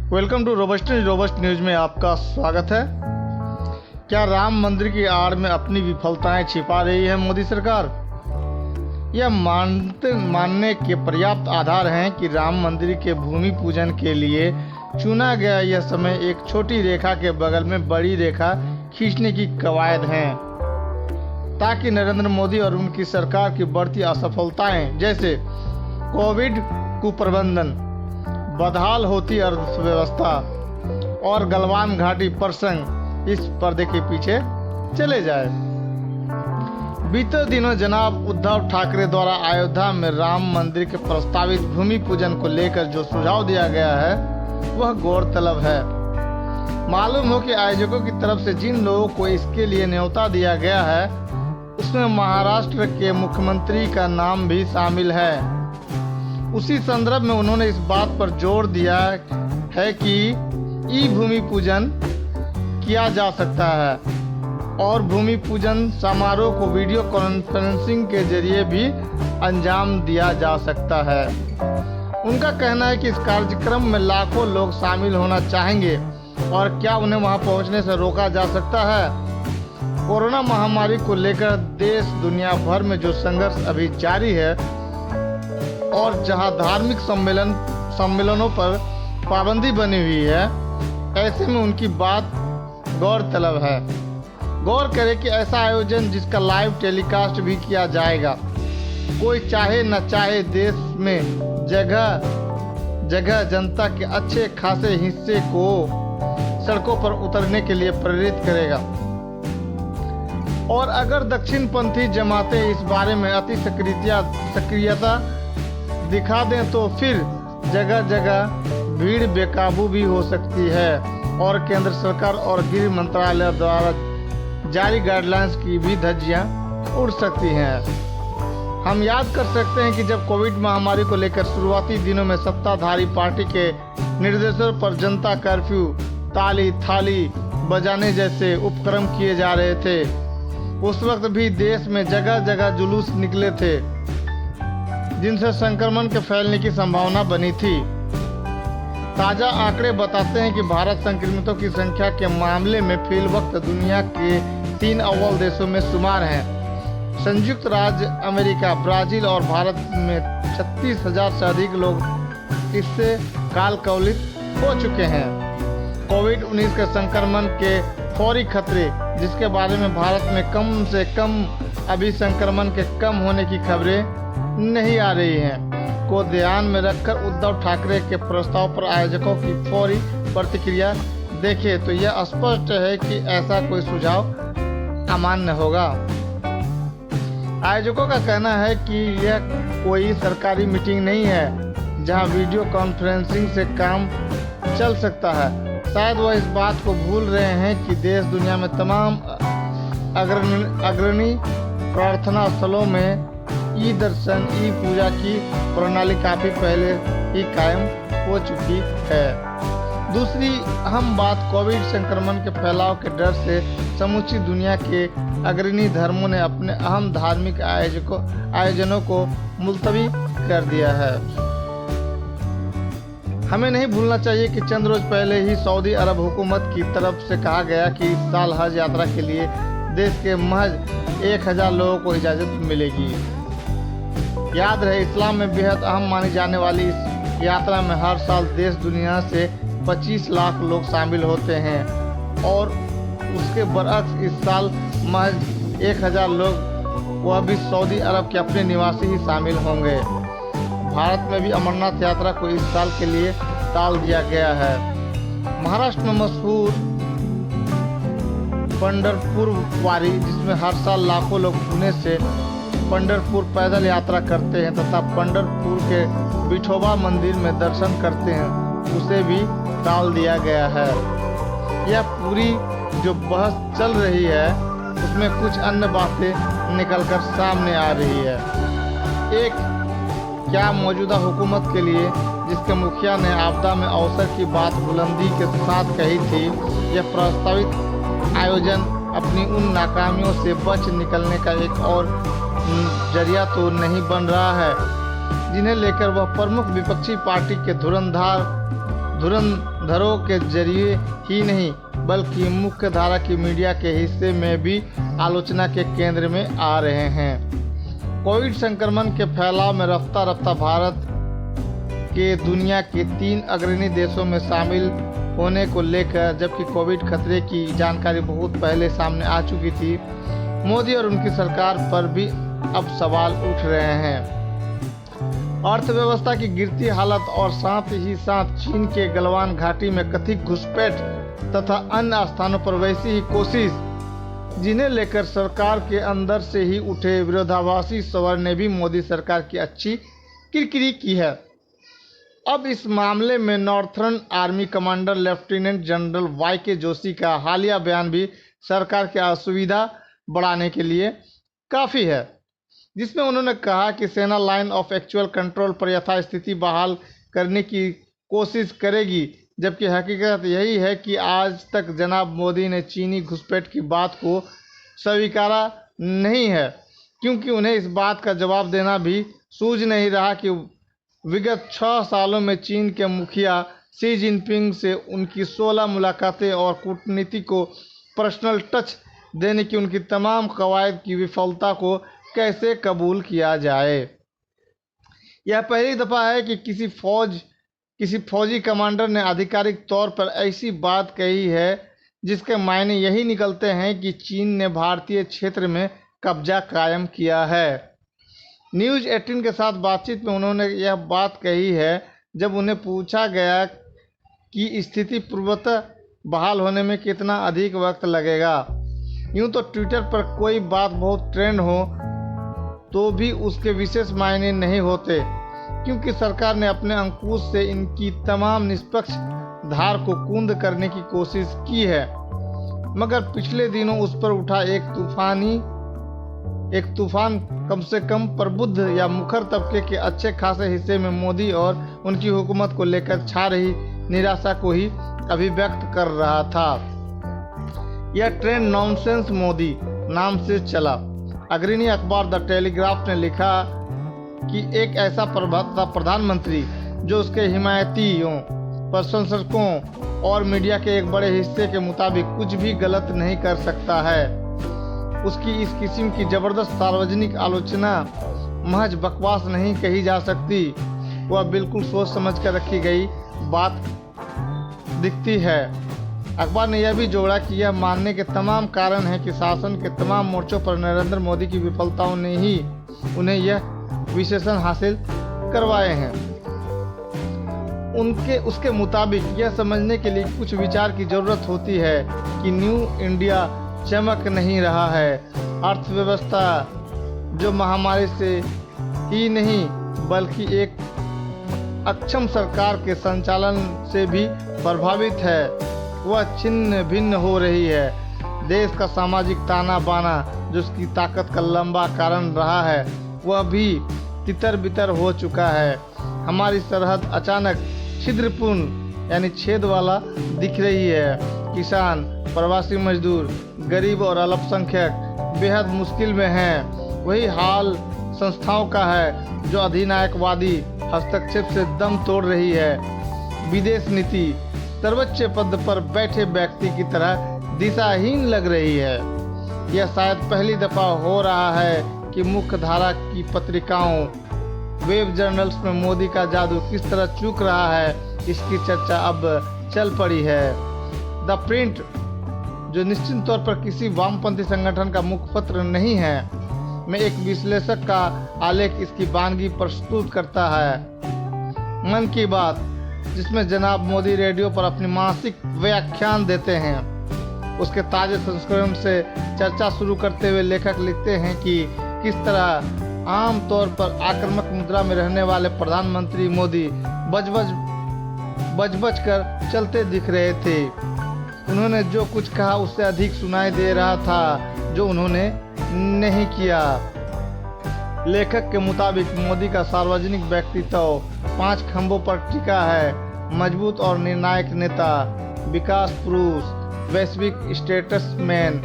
Welcome to robust news में आपका स्वागत है। क्या राम मंदिर की आड़ में अपनी विफलताएं छिपा रही है मोदी सरकार? यह मानने के पर्याप्त आधार हैं कि राम मंदिर के भूमि पूजन के लिए चुना गया यह समय एक छोटी रेखा के बगल में बड़ी रेखा खींचने की कवायद है, ताकि नरेंद्र मोदी और उनकी सरकार की बढ़ती असफलताएं जैसे कोविड कुप्रबंधन, बदहाल होती अर्थव्यवस्था और गलवान घाटी प्रसंग इस पर्दे के पीछे चले जाए। बीते दिनों जनाब उद्धव ठाकरे द्वारा अयोध्या में राम मंदिर के प्रस्तावित भूमि पूजन को लेकर जो सुझाव दिया गया है वह गौरतलब है। मालूम हो कि आयोजकों की तरफ से जिन लोगों को इसके लिए न्योता दिया गया है उसमें महाराष्ट्र के मुख्यमंत्री का नाम भी शामिल है। उसी संदर्भ में उन्होंने इस बात पर जोर दिया है कि ई भूमि पूजन किया जा सकता है और भूमि पूजन समारोह को वीडियो कॉन्फ्रेंसिंग के जरिए भी अंजाम दिया जा सकता है। उनका कहना है कि इस कार्यक्रम में लाखों लोग शामिल होना चाहेंगे और क्या उन्हें वहां पहुंचने से रोका जा सकता है? कोरोना महामारी को लेकर देश दुनिया भर में जो संघर्ष अभी जारी है और जहां धार्मिक सम्मेलनों पर पाबंदी बनी हुई है, ऐसे में उनकी बात गौरतलब है। गौर करें कि ऐसा आयोजन जिसका लाइव टेलीकास्ट भी किया जाएगा, कोई चाहे न चाहे देश में जगह जगह जनता के अच्छे खासे हिस्से को सड़कों पर उतरने के लिए प्रेरित करेगा। और अगर दक्षिणपंथी जमातें इस बारे में अति सक्रियता दिखा दें तो फिर जगह जगह भीड़ बेकाबू भी हो सकती है और केंद्र सरकार और गृह मंत्रालय द्वारा जारी गाइडलाइंस की भी धज्जियां उड़ सकती हैं। हम याद कर सकते हैं कि जब कोविड महामारी को लेकर शुरुआती दिनों में सत्ताधारी पार्टी के निर्देशों पर जनता कर्फ्यू, ताली थाली बजाने जैसे उपक्रम किए जा रहे थे, उस वक्त भी देश में जगह जगह जुलूस निकले थे जिनसे संक्रमण के फैलने की संभावना बनी थी। ताज़ा आंकड़े बताते हैं कि भारत संक्रमितों की संख्या के मामले में फिल वक्त दुनिया के 3 अव्वल देशों में शुमार हैं। संयुक्त राज्य अमेरिका, ब्राजील और भारत में 36,000 से अधिक लोग इससे काल कवलित हो चुके हैं। कोविड-19 के संक्रमण के फौरी खतरे, जिसके बारे में भारत में कम से कम अभी संक्रमण के कम होने की खबरें नहीं आ रही हैं, को ध्यान में रखकर उद्धव ठाकरे के प्रस्ताव पर आयोजकों की फौरी प्रतिक्रिया देखें तो यह स्पष्ट है कि ऐसा कोई सुझाव अमान्य होगा। आयोजकों का कहना है कि यह कोई सरकारी मीटिंग नहीं है जहां वीडियो कॉन्फ्रेंसिंग से काम चल सकता है। शायद वह इस बात को भूल रहे हैं कि देश दुनिया में तमाम अग्रणी प्रार्थना स्थलों में ई दर्शन, ई पूजा की प्रणाली काफी पहले ही कायम हो चुकी है। दूसरी अहम बात, कोविड संक्रमण के फैलाव के डर से समूची दुनिया के अग्रणी धर्मों ने अपने अहम धार्मिक आयोजनों को मुलतवी कर दिया है। हमें नहीं भूलना चाहिए कि चंद रोज पहले ही सऊदी अरब हुकूमत की तरफ से कहा गया कि इस साल हज यात्रा के लिए देश के महज 1,000 लोगों को इजाज़त मिलेगी। याद रहे, इस्लाम में बेहद अहम मानी जाने वाली इस यात्रा में हर साल देश दुनिया से 25 लाख लोग शामिल होते हैं और उसके बरअक्स इस साल महज 1,000 लोग, वह भी सऊदी अरब के अपने निवासी ही शामिल होंगे। भारत में भी अमरनाथ यात्रा को इस साल के लिए टाल दिया गया है। महाराष्ट्र में मशहूर पंढरपुर वारी, जिसमें हर साल लाखों लोग पुणे से पंढरपुर पैदल यात्रा करते हैं तथा पंढरपुर के विठोबा मंदिर में दर्शन करते हैं, उसे भी टाल दिया गया है। यह पूरी जो बहस चल रही है उसमें कुछ अन्य बातें निकलकर सामने आ रही है। एक, क्या मौजूदा हुकूमत के लिए, जिसके मुखिया ने आपदा में अवसर की बात बुलंदी के साथ कही थी, यह प्रस्तावित आयोजन अपनी उन नाकामियों से बच निकलने का एक और जरिया तो नहीं बन रहा है जिन्हें लेकर वह प्रमुख विपक्षी पार्टी के धुरंधार धुरंधरों के जरिए ही नहीं बल्कि मुख्य धारा की मीडिया के हिस्से में भी आलोचना के केंद्र में आ रहे हैं। कोविड संक्रमण के फैलाव में रफ्ता रफ्ता भारत के दुनिया के 3 अग्रणी देशों में शामिल होने को लेकर, जबकि कोविड खतरे की जानकारी बहुत पहले सामने आ चुकी थी, मोदी और उनकी सरकार पर भी अब सवाल उठ रहे हैं। अर्थव्यवस्था की गिरती हालत और साथ ही साथ चीन के गलवान घाटी में कथित घुसपैठ तथा अन्य स्थानों पर वैसी ही कोशिश, जिन्हें लेकर सरकार के अंदर से ही उठे विरोधाभासी स्वर ने भी मोदी सरकार की अच्छी किरकिरी की है। अब इस मामले में northern army commander lieutenant general Y K. Joshi का हालिया बयान भी सरकार की असुविधा बढ़ाने के लिए काफ़ी है, जिसमें उन्होंने कहा कि सेना लाइन ऑफ एक्चुअल कंट्रोल पर यथास्थिति बहाल करने की कोशिश करेगी, जबकि हकीकत यही है कि आज तक जनाब मोदी ने चीनी घुसपैठ की बात को स्वीकारा नहीं है, क्योंकि उन्हें इस बात का जवाब देना भी सूझ नहीं रहा कि विगत 6 सालों में चीन के मुखिया शी जिनपिंग से उनकी 16 मुलाकातें और कूटनीति को पर्सनल टच देने की उनकी तमाम कवायद की विफलता को कैसे कबूल किया जाए। यह पहली दफ़ा है कि किसी फौजी कमांडर ने आधिकारिक तौर पर ऐसी बात कही है जिसके मायने यही निकलते हैं कि चीन ने भारतीय क्षेत्र में कब्जा कायम किया है। न्यूज़ 18 के साथ बातचीत में उन्होंने यह बात कही है जब उन्हें पूछा गया कि स्थिति पूर्वतः बहाल होने में कितना अधिक वक्त लगेगा। यूँ तो ट्विटर पर कोई बात बहुत ट्रेंड हो तो भी उसके विशेष मायने नहीं होते, क्योंकि सरकार ने अपने अंकुश से इनकी तमाम निष्पक्ष धार को कुंद करने की कोशिश की है, मगर पिछले दिनों उस पर उठा एक तूफान कम से कम प्रबुद्ध या मुखर तबके के अच्छे खासे हिस्से में मोदी और उनकी हुकूमत को लेकर छा रही निराशा को ही अभिव्यक्त कर रहा था। यह ट्रेंड नॉनसेंस मोदी नाम से चला। अग्रणी अखबार द टेलीग्राफ ने लिखा कि एक ऐसा प्रधानमंत्री जो उसके हिमायतियों, प्रशंसकों और मीडिया के एक बड़े हिस्से के मुताबिक कुछ भी गलत नहीं कर सकता है, उसकी इस किस्म की जबरदस्त सार्वजनिक आलोचना महज बकवास नहीं कही जा सकती। वह बिल्कुल सोच समझ कर रखी गई बात दिखती है। अखबार ने यह भी जोड़ा कि यह मानने के तमाम कारण हैं कि शासन के तमाम मोर्चों पर नरेंद्र मोदी की विफलताओं ने ही उन्हें यह विशेषण हासिल करवाए हैं। उसके मुताबिक यह समझने के लिए कुछ विचार की जरूरत होती है कि न्यू इंडिया चमक नहीं रहा है। अर्थव्यवस्था जो महामारी से ही नहीं बल्कि एक अक्षम सरकार के संचालन से भी प्रभावित है, वह छिन्न भिन्न हो रही है। देश का सामाजिक ताना बाना जो उसकी ताकत का लंबा कारण रहा है, वह भी तितर बितर हो चुका है। हमारी सरहद अचानक छिद्रपूर्ण यानी छेद वाला दिख रही है। किसान, प्रवासी मजदूर, गरीब और अल्पसंख्यक बेहद मुश्किल में हैं। वही हाल संस्थाओं का है जो अधिनायकवादी हस्तक्षेप से दम तोड़ रही है। विदेश नीति सर्वोच्च पद पर बैठे व्यक्ति की तरह दिशाहीन लग रही है। यह शायद पहली दफा हो रहा है कि मुख्य धारा की पत्रिकाओं, वेब जर्नल्स में मोदी का जादू किस तरह चूक रहा है, इसकी चर्चा अब चल पड़ी है। द प्रिंट, जो निश्चित तौर पर किसी वामपंथी संगठन का मुखपत्र नहीं है, में एक विश्लेषक का आलेख इसकी वानगी प्रस्तुत करता है। मन की बात, जिसमें जनाब मोदी रेडियो पर अपनी मासिक व्याख्यान देते हैं, उसके ताजे संस्करण से चर्चा शुरू करते हुए लेखक लिखते हैं कि किस तरह आम तौर पर आक्रामक मुद्रा में रहने वाले प्रधानमंत्री मोदी बज कर चलते दिख रहे थे। उन्होंने जो कुछ कहा उससे अधिक सुनाई दे रहा था जो उन्होंने नहीं किया। लेखक के मुताबिक मोदी का सार्वजनिक व्यक्तित्व 5 खंभों पर टिका है: मजबूत और निर्णायक नेता, विकास पुरुष, वैश्विक स्टेटसमैन,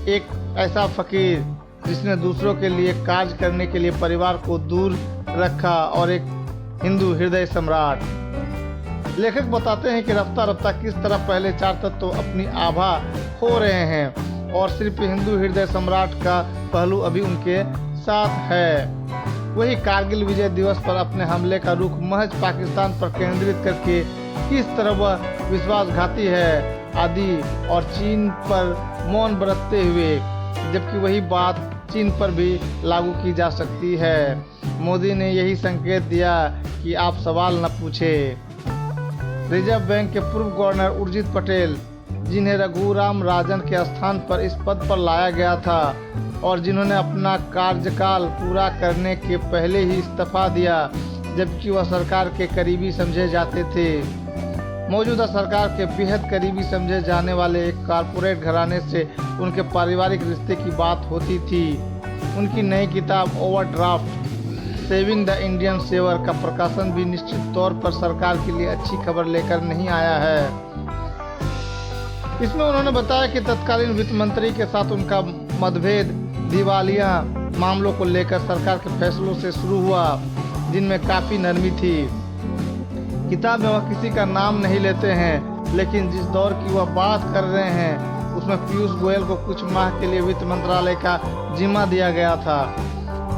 एक ऐसा फकीर जिसने दूसरों के लिए कार्य करने के लिए परिवार को दूर रखा, और एक हिंदू हृदय सम्राट। लेखक बताते हैं कि रफ्ता रफ्ता किस तरह पहले चार तत्व अपनी आभा हो रहे हैं और सिर्फ हिंदू हृदय सम्राट का पहलू अभी उनके साथ है। वही कारगिल विजय दिवस पर अपने हमले का रुख महज पाकिस्तान पर केंद्रित करके किस तरह वह विश्वासघाती है आदि और चीन पर मौन बरतते हुए, जबकि वही बात चीन पर भी लागू की जा सकती है। मोदी ने यही संकेत दिया कि आप सवाल न पूछें। रिजर्व बैंक के पूर्व गवर्नर उर्जित पटेल, जिन्हें रघुराम राजन के स्थान पर इस पद पर लाया गया था और जिन्होंने अपना कार्यकाल पूरा करने के पहले ही इस्तीफा दिया, जबकि वह सरकार के करीबी समझे जाते थे। मौजूदा सरकार के बेहद करीबी समझे जाने वाले एक कारपोरेट घराने से उनके पारिवारिक रिश्ते की बात होती थी। उनकी नई किताब overdraft saving the Indian saver का प्रकाशन भी निश्चित तौर पर सरकार के लिए अच्छी खबर लेकर नहीं आया है। इसमें उन्होंने बताया कि तत्कालीन वित्त मंत्री के साथ उनका मतभेद दिवालिया मामलों को लेकर सरकार के फैसलों से शुरू हुआ, जिनमें काफ़ी नरमी थी। किताब में वह किसी का नाम नहीं लेते हैं, लेकिन जिस दौर की वह बात कर रहे हैं उसमें पीयूष गोयल को कुछ माह के लिए वित्त मंत्रालय का जिम्मा दिया गया था।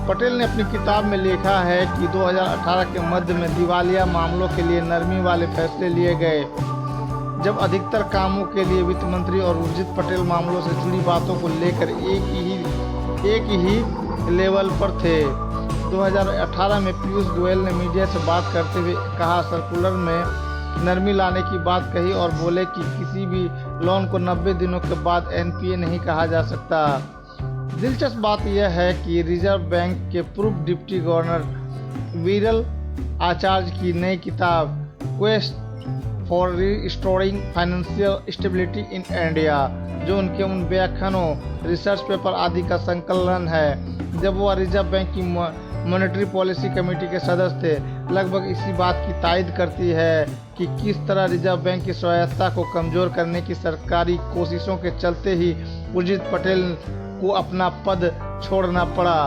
पटेल ने अपनी किताब में लिखा है कि 2018 के मध्य में दिवालिया मामलों के लिए नरमी वाले फैसले लिए गए, जब अधिकतर कामों के लिए वित्त मंत्री और उर्जित पटेल मामलों से जुड़ी बातों को लेकर एक ही लेवल पर थे। 2018 में पीयूष गोयल ने मीडिया से बात करते हुए कहा, सर्कुलर में नरमी लाने की बात कही और बोले कि किसी भी लोन को 90 दिनों के बाद एनपीए नहीं कहा जा सकता। दिलचस्प बात यह है कि रिजर्व बैंक के पूर्व डिप्टी गवर्नर वीरल आचार्य की नई किताब quest for restoring financial stability in India, जो उनके उन व्याख्यानों, रिसर्च पेपर आदि का संकलन है जब वह रिजर्व बैंक की मॉनेटरी पॉलिसी कमेटी के सदस्य थे, लगभग इसी बात की तायद करती है कि किस तरह रिजर्व बैंक की स्वायत्तता को कमज़ोर करने की सरकारी कोशिशों के चलते ही उर्जित पटेल को अपना पद छोड़ना पड़ा।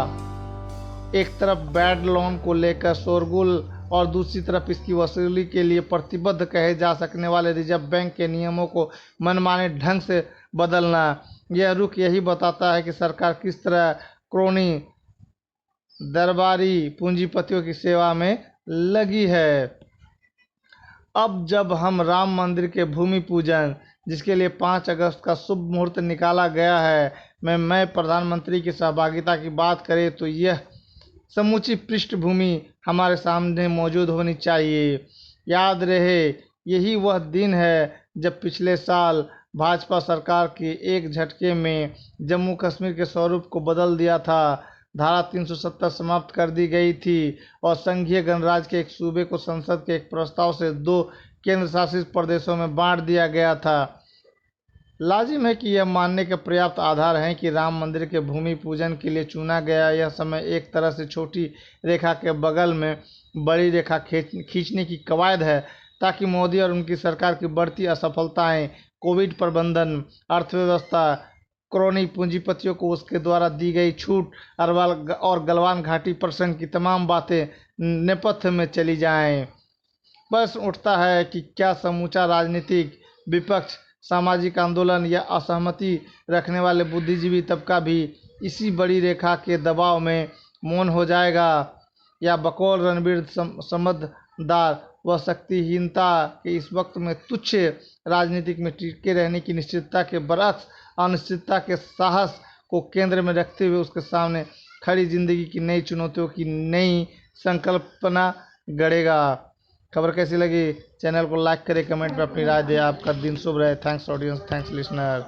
एक तरफ बैड लोन को लेकर शोरगुल और दूसरी तरफ इसकी वसूली के लिए प्रतिबद्ध कहे जा सकने वाले रिजर्व बैंक के नियमों को मनमाने ढंग से बदलना, यह रुख यही बताता है कि सरकार किस तरह क्रोनी दरबारी पूंजीपतियों की सेवा में लगी है। अब जब हम राम मंदिर के भूमि पूजन, जिसके लिए 5 अगस्त का शुभ मुहूर्त निकाला गया है, मैं प्रधानमंत्री की सहभागिता की बात करें तो यह समूची पृष्ठभूमि हमारे सामने मौजूद होनी चाहिए। याद रहे, यही वह दिन है जब पिछले साल भाजपा सरकार के एक झटके में जम्मू कश्मीर के स्वरूप को बदल दिया था। धारा 370 समाप्त कर दी गई थी और संघीय गणराज्य के एक सूबे को संसद के एक प्रस्ताव से 2 केंद्र शासित प्रदेशों में बांट दिया गया था। लाजिम है कि यह मानने के पर्याप्त आधार हैं कि राम मंदिर के भूमि पूजन के लिए चुना गया यह समय एक तरह से छोटी रेखा के बगल में बड़ी रेखा खींचने की कवायद है, ताकि मोदी और उनकी सरकार की बढ़ती असफलताएं, कोविड प्रबंधन, अर्थव्यवस्था, क्रोनी पूंजीपतियों को उसके द्वारा दी गई छूट अरवाल और गलवान घाटी प्रसंग की तमाम बातें नेपथ्य में चली जाएं। प्रश्न उठता है कि क्या समूचा राजनीतिक विपक्ष, सामाजिक आंदोलन या असहमति रखने वाले बुद्धिजीवी तबका भी इसी बड़ी रेखा के दबाव में मौन हो जाएगा, या बकौल रणबीर समझदार व शक्तिहीनता के इस वक्त में तुच्छ राजनीतिक में टिके रहने की निश्चितता के बरक्स अनिश्चितता के साहस को केंद्र में रखते हुए उसके सामने खड़ी जिंदगी की नई चुनौतियों की नई संकल्पना गढ़ेगा। खबर कैसी लगी? चैनल को लाइक करें, कमेंट में अपनी राय दें। आपका दिन शुभ रहे। Thanks audience, thanks listener.